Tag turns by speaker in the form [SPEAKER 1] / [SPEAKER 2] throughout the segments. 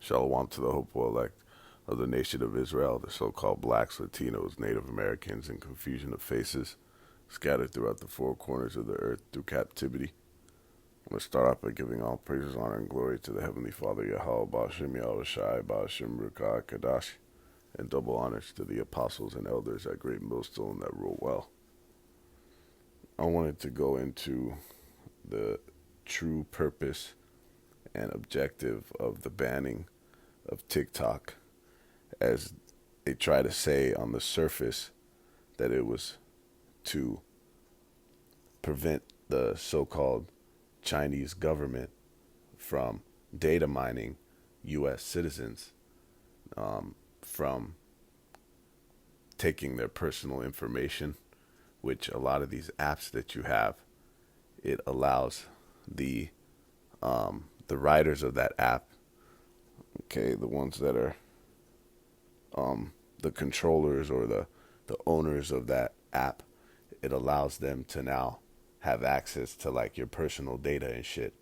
[SPEAKER 1] Shalom to the hopeful elect of the nation of Israel, the so-called blacks, Latinos, Native Americans, and confusion of faces scattered throughout the four corners of the earth through captivity. I'm going to start off by giving all praises, honor, and glory to the Heavenly Father, Yahweh, Ba'ashem, Yahushai, Ba'ashem, Rukai, Kadash, and double honors to the apostles and elders at Great Millstone that rule well. I wanted to go into the true purpose and objective of the banning of TikTok, as they try to say on the surface that it was to prevent the so-called Chinese government from data mining U.S. citizens, from taking their personal information, which a lot of these apps that you have, it allows the writers of that app, okay, the ones that are the controllers or the owners of that app, it allows them to now have access to like your personal data and shit,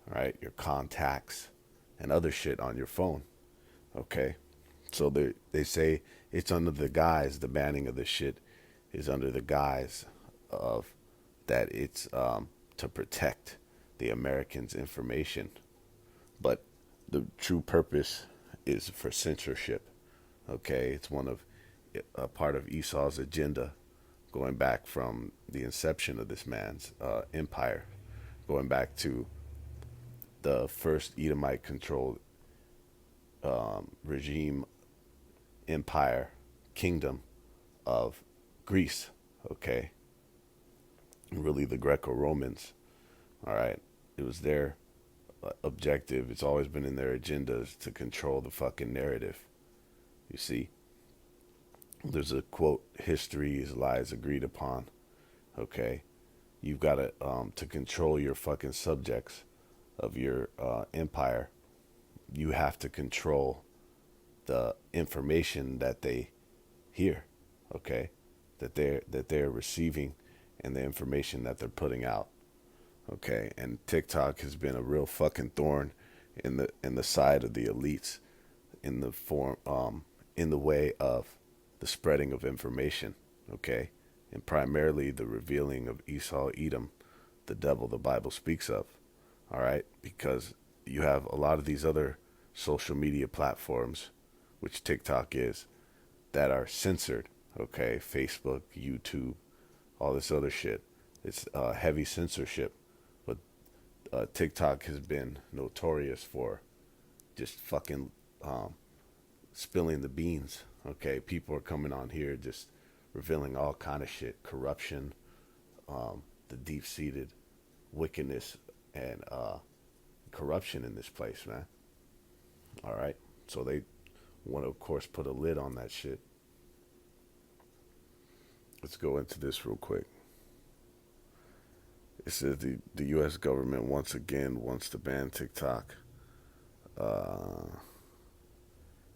[SPEAKER 1] right? Your contacts and other shit on your phone, okay? So they say it's under the guise, the banning of the shit is under the guise of that it's to protect the Americans' information. But the true purpose is for censorship, okay? It's a part of Esau's agenda going back from the inception of this man's empire, going back to the first Edomite controlled regime, empire, kingdom of Greece, okay? Really the Greco-Romans, all right? It was their objective. It's always been in their agendas to control the fucking narrative. You see? There's a quote, history is lies agreed upon, okay? You've got to control your fucking subjects of your empire, you have to control the information that they hear, okay? That they're receiving and the information that they're putting out, okay? And TikTok has been a real fucking thorn in the side of the elites, in the form in the way of the spreading of information, okay? And primarily the revealing of Esau, Edom, the devil the Bible speaks of, all right? Because you have a lot of these other social media platforms, which TikTok is, that are censored, okay? Facebook, YouTube, all this other shit. It's heavy censorship. But TikTok has been notorious for just fucking spilling the beans, okay? People are coming on here just revealing all kind of shit, corruption, the deep-seated wickedness and corruption in this place, man. All right, so they want to, of course, put a lid on that shit. Let's go into this real quick. It says the U.S. government once again wants to ban TikTok.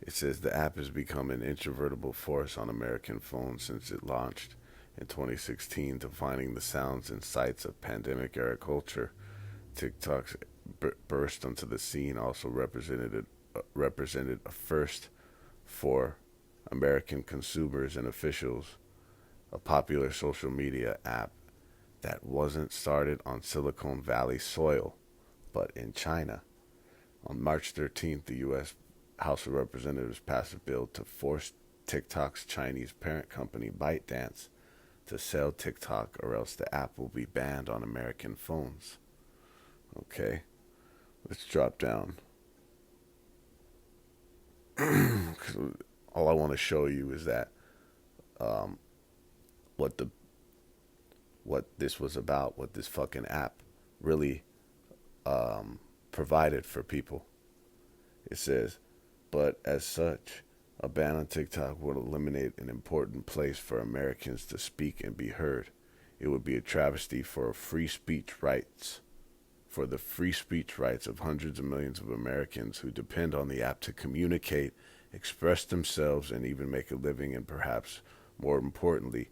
[SPEAKER 1] It says the app has become an introvertible force on American phones since it launched in 2016, defining the sounds and sights of pandemic-era culture. TikTok's burst onto the scene also represented a first for American consumers and officials, a popular social media app that wasn't started on Silicon Valley soil, but in China. On March 13th, the U.S. House of Representatives passed a bill to force TikTok's Chinese parent company ByteDance to sell TikTok, or else the app will be banned on American phones. Okay, let's drop down. All I want to show you is that what this was about, what this fucking app really provided for people. It says, but as such, a ban on TikTok would eliminate an important place for Americans to speak and be heard. It would be a travesty for the free speech rights of hundreds of millions of Americans who depend on the app to communicate, express themselves, and even make a living. And perhaps more importantly,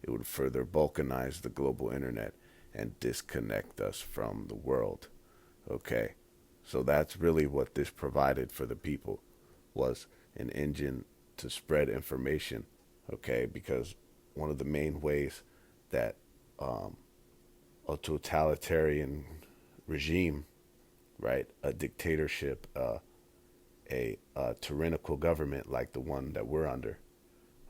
[SPEAKER 1] it would further balkanize the global internet and disconnect us from the world. Okay, So that's really what this provided for the people, was an engine to spread information, okay? Because one of the main ways that um, a totalitarian regime, right, a dictatorship, a tyrannical government like the one that we're under,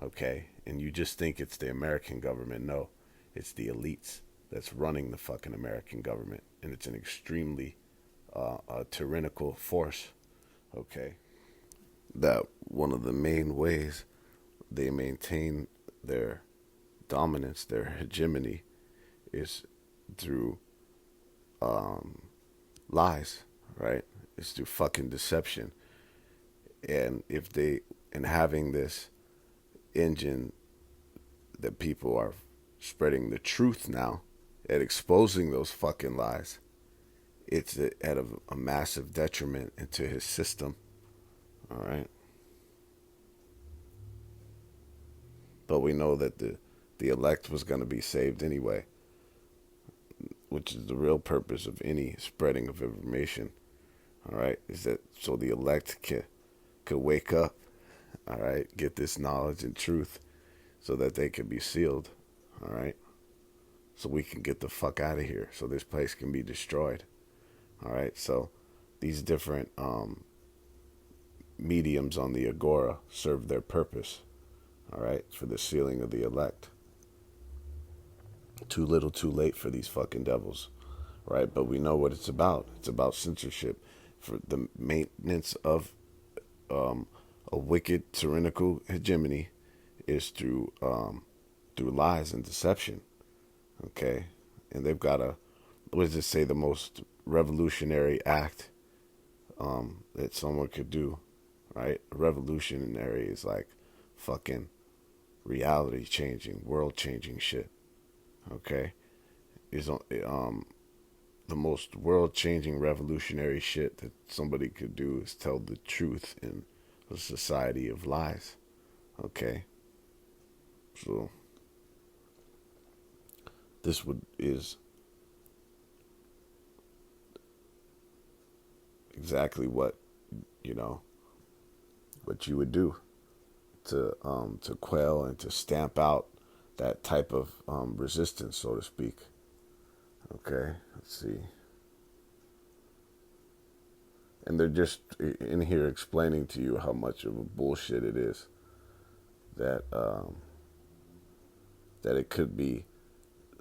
[SPEAKER 1] okay? And you just think it's the American government. No, it's the elites that's running the fucking American government. And it's an extremely tyrannical force, okay? That one of the main ways they maintain their dominance, their hegemony, is through lies, right? It's through fucking deception. And if they, in having this engine that people are spreading the truth now and exposing those fucking lies, it's at a massive detriment into his system. All right. But we know that the elect was going to be saved anyway, which is the real purpose of any spreading of information. All right. Is that so the elect could wake up, all right, get this knowledge and truth so that they can be sealed. All right. So we can get the fuck out of here. So this place can be destroyed. All right. So these different mediums on the agora serve their purpose. All right. For the sealing of the elect. Too little, too late for these fucking devils. Right. But we know what it's about. It's about censorship for the maintenance of a wicked tyrannical hegemony is through lies and deception. Okay. And they've got a, what does it say, the most revolutionary act that someone could do, right? Revolutionary is like fucking reality changing, world changing shit. Okay, is the most world changing revolutionary shit that somebody could do is tell the truth in a society of lies. Okay, so this is exactly what you know what you would do to quell and to stamp out that type of resistance, so to speak. Okay, let's see. And they're just in here explaining to you how much of a bullshit it is that that it could be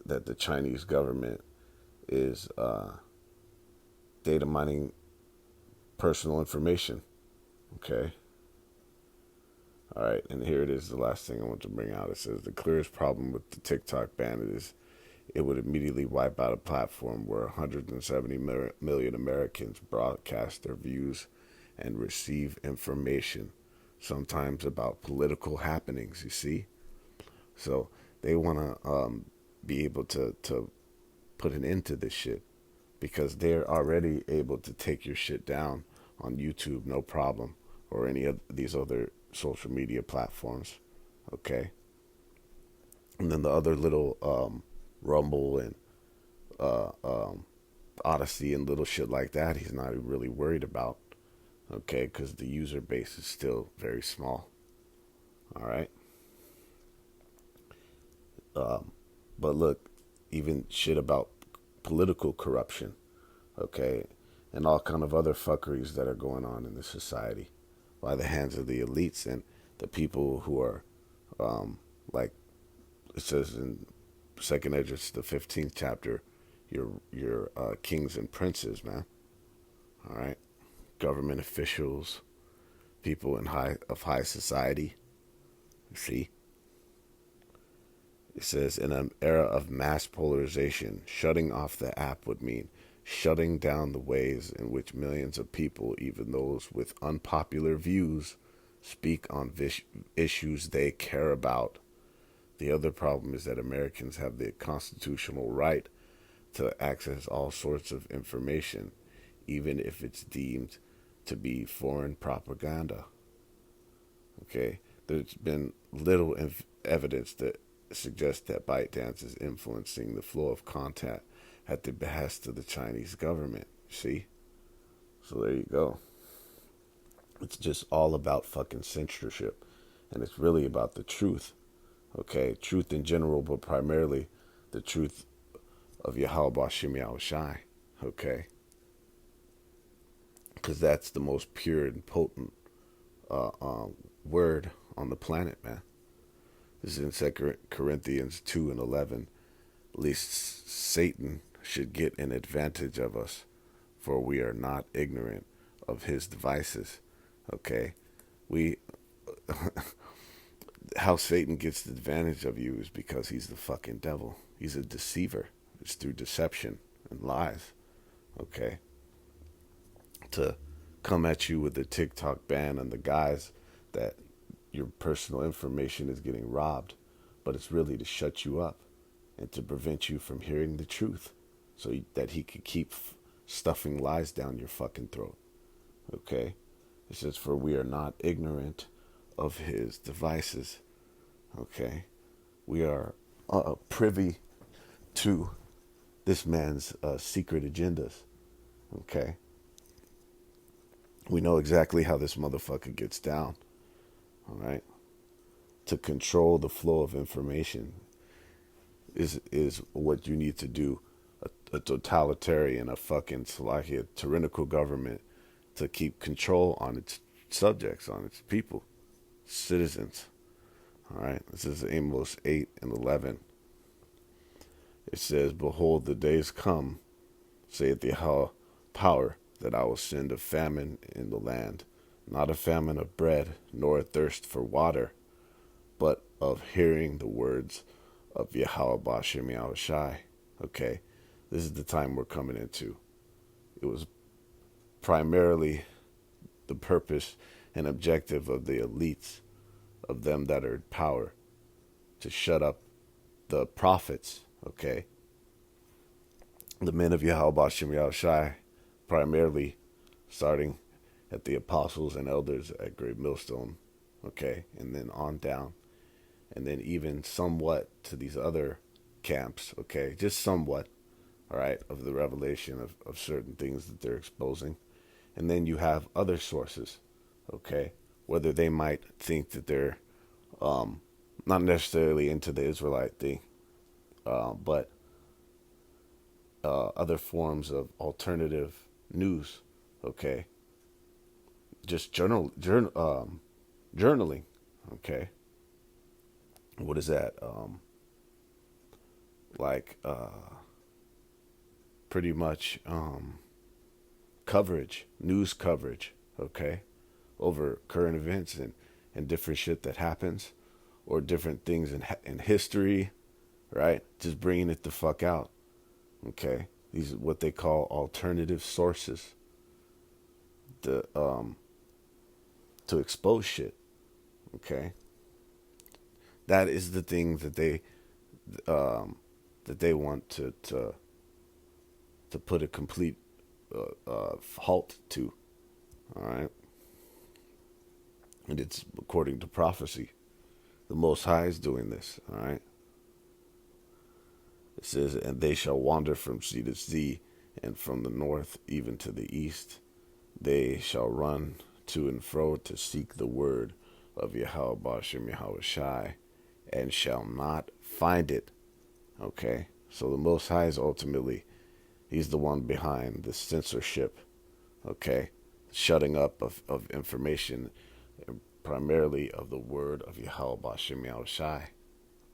[SPEAKER 1] that the Chinese government is data mining personal information. Okay. All right, and here it is, the last thing I want to bring out. It says the clearest problem with the TikTok ban is it would immediately wipe out a platform where 170 million Americans broadcast their views and receive information, sometimes about political happenings, you see? So they want to be able to put an end to this shit because they're already able to take your shit down on YouTube, no problem, or any of these other social media platforms, okay? And then the other little Rumble and Odyssey and little shit like that, he's not really worried about, okay? Because the user base is still very small, all right? But look, even shit about political corruption, okay, and all kind of other fuckeries that are going on in the society by the hands of the elites and the people who are, like it says in Second Edges, the 15th chapter, your kings and princes, man. All right, government officials, people in high society. You see, it says in an era of mass polarization, shutting off the app would mean shutting down the ways in which millions of people, even those with unpopular views, speak on issues they care about. The other problem is that Americans have the constitutional right to access all sorts of information, even if it's deemed to be foreign propaganda. Okay, there's been little evidence that suggests that ByteDance is influencing the flow of content at the behest of the Chinese government. See? So there you go. It's just all about fucking censorship. And it's really about the truth. Okay? Truth in general, but primarily the truth of Yahweh Bashim Yahushai. Okay? Because that's the most pure and potent word on the planet, man. This is in 2 Corinthians 2 and 11. Least Satan should get an advantage of us, for we are not ignorant of his devices. Okay? We how Satan gets the advantage of you is because he's the fucking devil. He's a deceiver. It's through deception and lies. Okay? To come at you with the TikTok ban and the guise that your personal information is getting robbed, but it's really to shut you up and to prevent you from hearing the truth so that he could keep stuffing lies down your fucking throat. Okay? It says, for we are not ignorant of his devices. Okay? We are privy to this man's secret agendas. Okay? We know exactly how this motherfucker gets down. All right? To control the flow of information is what you need to do. A totalitarian, a fucking Salakia, tyrannical government to keep control on its subjects, on its people, citizens. All right? This is Amos 8 and 11. It says, behold, the days come, saith the power, that I will send a famine in the land, not a famine of bread, nor a thirst for water, but of hearing the words of Yahweh Bashim Yahushai. Okay, this is the time we're coming into. It was primarily the purpose and objective of the elites, of them that are in power, to shut up the prophets, okay? The men of Yahweh Bashim Yahushai, primarily starting at the apostles and elders at Great Millstone, okay, and then on down, and then even somewhat to these other camps, okay, just somewhat, all right, of the revelation of certain things that they're exposing. And then you have other sources, okay, whether they might think that they're not necessarily into the Israelite thing, but other forms of alternative news, okay, just journaling, okay. What is that? Like pretty much coverage, news coverage, okay, over current events and different shit that happens, or different things in history, right? Just bringing it the fuck out, okay. These are what they call alternative sources. To expose shit, okay. That is the thing that they want to put a complete halt to. All right, and it's according to prophecy. The Most High is doing this. All right. It says, and they shall wander from sea to sea, and from the north even to the east. They shall run to and fro to seek the word of Yahweh Bashim Yahushai, and shall not find it. Okay? So the Most High is ultimately, he's the one behind the censorship. Okay? Shutting up of information, primarily of the word of Yahweh Bashim Yahushai.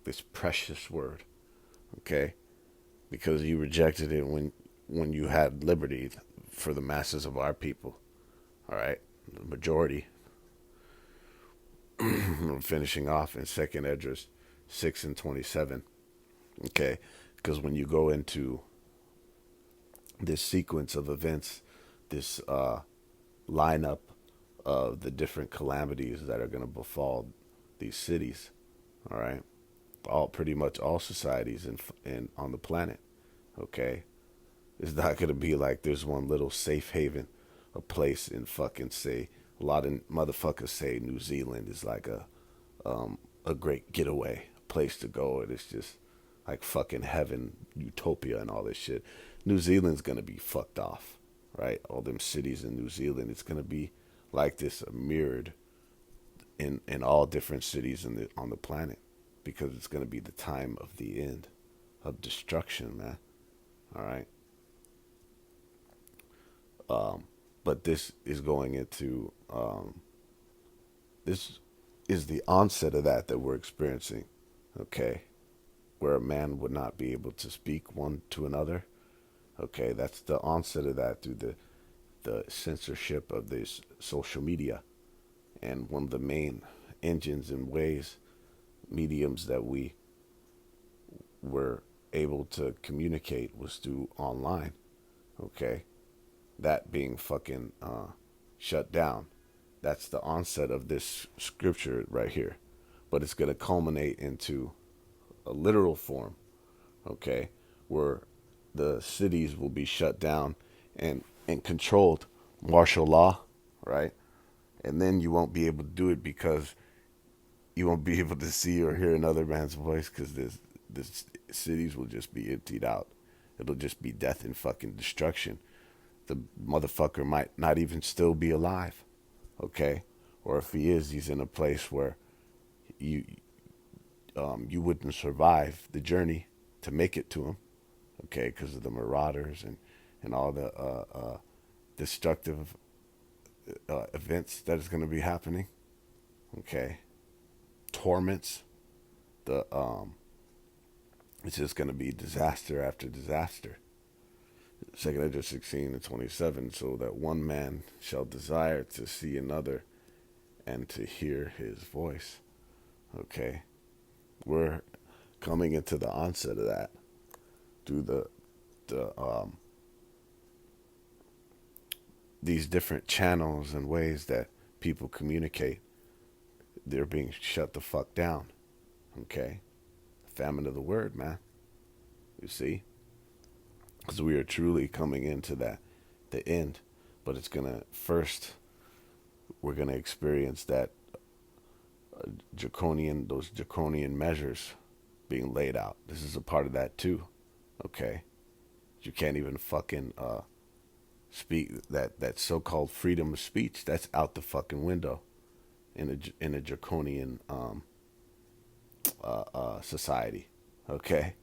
[SPEAKER 1] This precious word. Okay? Because you rejected it when you had liberty for the masses of our people. All right? The majority. Finishing off in 2nd Esdras 6 and 27. Okay? Because when you go into this sequence of events, this lineup of the different calamities that are going to befall these cities, all right? Pretty much all societies in on the planet, okay? It's not going to be like there's one little safe haven, a place in fucking, say, a lot of motherfuckers say New Zealand is like a great getaway place to go, and it's just like fucking heaven, utopia, and all this shit. New Zealand's gonna be fucked off. right? All them cities in New Zealand. It's gonna be like this, mirrored in all different cities on the planet, because it's gonna be the time of the end, of destruction, man. All right. Um, but this is going into this is the onset of that we're experiencing. Okay, where a man would not be able to speak one to another. Okay, that's the onset of that through the censorship of this social media. And one of the main engines and ways, mediums that we were able to communicate was through online. Okay, that being fucking shut down. That's the onset of this scripture right here. But it's going to culminate into a literal form, okay, where the cities will be shut down and controlled, martial law, right? And then you won't be able to do it because you won't be able to see or hear another man's voice, because the cities will just be emptied out. It'll just be death and fucking destruction. The motherfucker might not even still be alive, okay? Or if he is, he's in a place where you you wouldn't survive the journey to make it to him, okay? Because of the marauders and all the destructive events that is going to be happening, okay? Torments, the it's just going to be disaster after disaster. Second Edge 16:27, so that one man shall desire to see another and to hear his voice. Okay, we're coming into the onset of that through the these different channels and ways that people communicate. They're being shut the fuck down. Okay, famine of the word, man. You see, because we are truly coming into the end, but it's gonna first. We're gonna experience that those draconian measures being laid out. This is a part of that too. Okay, you can't even fucking speak that so-called freedom of speech. That's out the fucking window in a draconian society. Okay,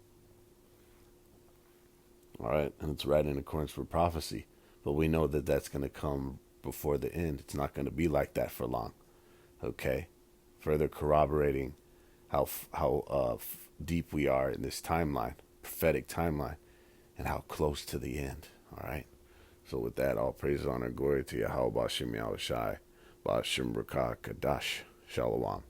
[SPEAKER 1] all right, and it's right in accordance with prophecy. But we know that that's going to come before the end. It's not going to be like that for long. Okay, further corroborating how deep we are in this timeline, prophetic timeline, and how close to the end. All right. So with that, all praise, honor, glory to Yahweh Bashim Yahushai, Bashim Rakah Kadash, Shalom.